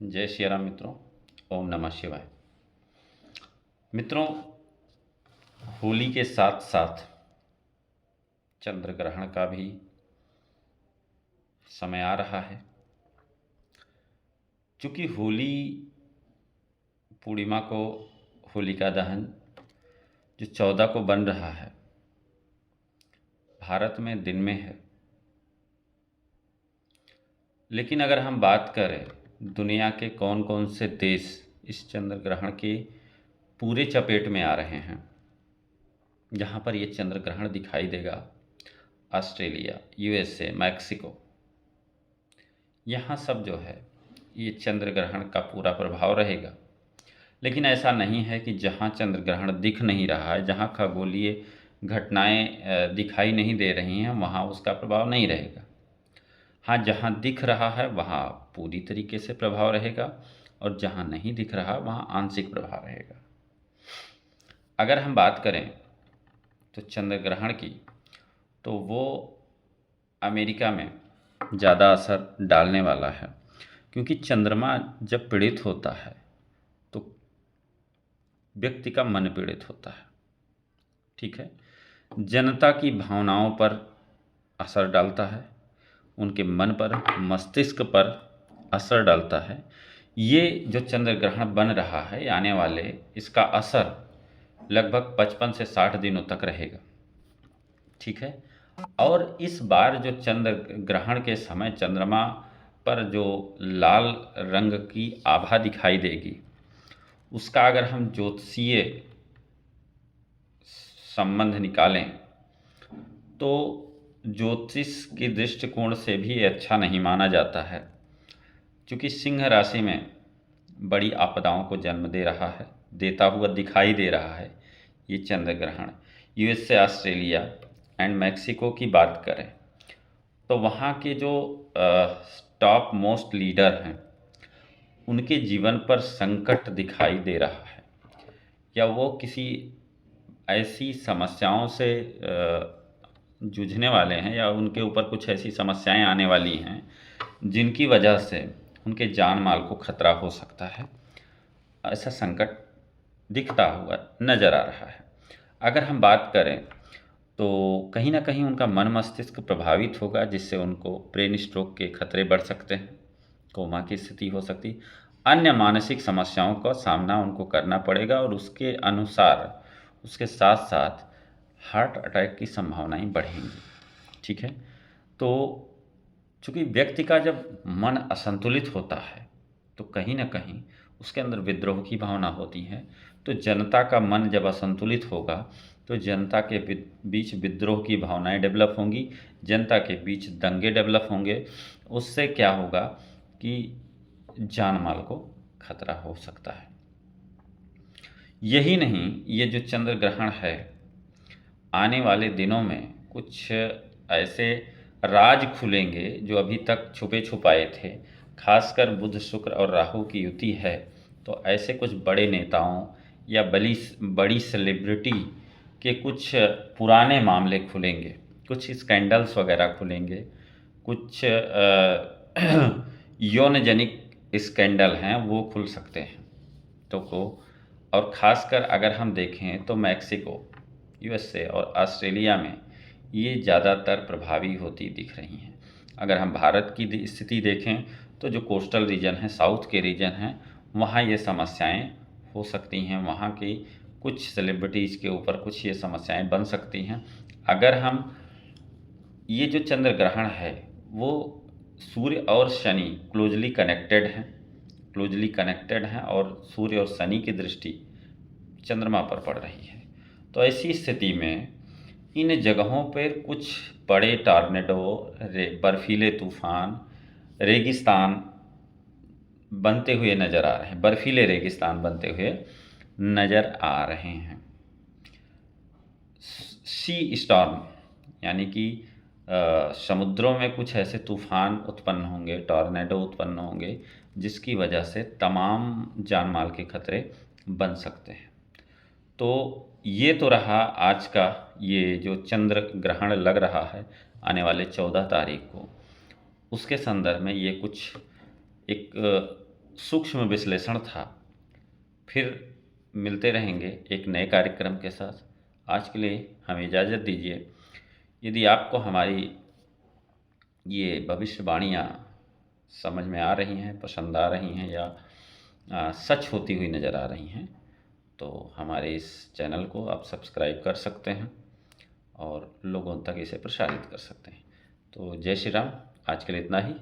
जय श्री राम मित्रों। ओम नमः शिवाय। मित्रों, होली के साथ साथ चंद्र ग्रहण का भी समय आ रहा है। चूँकि होली पूर्णिमा को होलिका दहन जो 14 को बन रहा है, भारत में दिन में है। लेकिन अगर हम बात करें दुनिया के कौन कौन से देश इस चंद्र ग्रहण के पूरे चपेट में आ रहे हैं, जहाँ पर ये चंद्र ग्रहण दिखाई देगा, ऑस्ट्रेलिया, यूएसए, मैक्सिको, यहाँ सब जो है ये चंद्र ग्रहण का पूरा प्रभाव रहेगा। लेकिन ऐसा नहीं है कि जहाँ चंद्र ग्रहण दिख नहीं रहा है, जहाँ खगोलीय घटनाएं दिखाई नहीं दे रही हैं, वहाँ उसका प्रभाव नहीं रहेगा। हाँ, जहाँ दिख रहा है वहाँ पूरी तरीके से प्रभाव रहेगा, और जहाँ नहीं दिख रहा वहाँ आंशिक प्रभाव रहेगा। अगर हम बात करें तो चंद्र ग्रहण की, तो वो अमेरिका में ज़्यादा असर डालने वाला है, क्योंकि चंद्रमा जब पीड़ित होता है तो व्यक्ति का मन पीड़ित होता है। ठीक है, जनता की भावनाओं पर असर डालता है, उनके मन पर, मस्तिष्क पर असर डालता है। ये जो चंद्र ग्रहण बन रहा है आने वाले, इसका असर लगभग 55 से 60 दिनों तक रहेगा। ठीक है, और इस बार जो चंद्र ग्रहण के समय चंद्रमा पर जो लाल रंग की आभा दिखाई देगी, उसका अगर हम ज्योतिषीय संबंध निकालें तो ज्योतिष के दृष्टिकोण से भी अच्छा नहीं माना जाता है, क्योंकि सिंह राशि में बड़ी आपदाओं को जन्म दे रहा है, देता हुआ दिखाई दे रहा है ये चंद्र ग्रहण। यूएसए, ऑस्ट्रेलिया एंड मैक्सिको की बात करें तो वहाँ के जो टॉप मोस्ट लीडर हैं, उनके जीवन पर संकट दिखाई दे रहा है, या वो किसी ऐसी समस्याओं से जूझने वाले हैं, या उनके ऊपर कुछ ऐसी समस्याएं आने वाली हैं जिनकी वजह से उनके जान माल को खतरा हो सकता है। ऐसा संकट दिखता हुआ नज़र आ रहा है। अगर हम बात करें तो कहीं ना कहीं उनका मन मस्तिष्क प्रभावित होगा, जिससे उनको ब्रेन स्ट्रोक के खतरे बढ़ सकते हैं, कोमा की स्थिति हो सकती, अन्य मानसिक समस्याओं का सामना उनको करना पड़ेगा, और उसके अनुसार उसके साथ साथ हार्ट अटैक की संभावनाएं बढ़ेंगी। ठीक है, तो चूँकि व्यक्ति का जब मन असंतुलित होता है तो कहीं ना कहीं उसके अंदर विद्रोह की भावना होती है। तो जनता का मन जब असंतुलित होगा तो जनता के बीच विद्रोह की भावनाएं डेवलप होंगी, जनता के बीच दंगे डेवलप होंगे। उससे क्या होगा कि जान माल को खतरा हो सकता है। यही नहीं, ये जो चंद्र ग्रहण है आने वाले दिनों में कुछ ऐसे राज खुलेंगे जो अभी तक छुपे छुपाए थे। खासकर बुध, शुक्र और राहु की युति है, तो ऐसे कुछ बड़े नेताओं या बड़ी सेलिब्रिटी के कुछ पुराने मामले खुलेंगे, कुछ स्कैंडल्स वगैरह खुलेंगे, कुछ यौनजनिक स्कैंडल हैं वो खुल सकते हैं। तो को और ख़ासकर अगर हम देखें तो मैक्सिको, यूएसए और ऑस्ट्रेलिया में ये ज़्यादातर प्रभावी होती दिख रही हैं। अगर हम भारत की स्थिति देखें तो जो कोस्टल रीजन है, साउथ के रीजन हैं, वहाँ ये समस्याएं हो सकती हैं। वहाँ की कुछ सेलिब्रिटीज़ के ऊपर कुछ ये समस्याएं बन सकती हैं। अगर हम ये जो चंद्र ग्रहण है वो सूर्य और शनि क्लोजली कनेक्टेड हैं, और सूर्य और शनि की दृष्टि चंद्रमा पर पड़ रही है। तो ऐसी स्थिति में इन जगहों पर कुछ बड़े टॉर्नेडो, बर्फीले तूफान, रेगिस्तान बनते हुए नज़र आ रहे हैं, बर्फीले रेगिस्तान बनते हुए नज़र आ रहे हैं। सी स्टॉर्म यानी कि समुद्रों में कुछ ऐसे तूफान उत्पन्न होंगे, टॉर्नेडो उत्पन्न होंगे, जिसकी वजह से तमाम जान माल के खतरे बन सकते हैं। तो ये तो रहा आज का ये जो चंद्र ग्रहण लग रहा है आने वाले 14 तारीख को, उसके संदर्भ में ये कुछ एक सूक्ष्म विश्लेषण था। फिर मिलते रहेंगे एक नए कार्यक्रम के साथ। आज के लिए हमें इजाज़त दीजिए। यदि आपको हमारी ये भविष्यवाणियाँ समझ में आ रही हैं, पसंद आ रही हैं या सच होती हुई नज़र आ रही हैं, तो हमारे इस चैनल को आप सब्सक्राइब कर सकते हैं और लोगों तक इसे प्रसारित कर सकते हैं। तो जय श्री राम। आज के लिए इतना ही।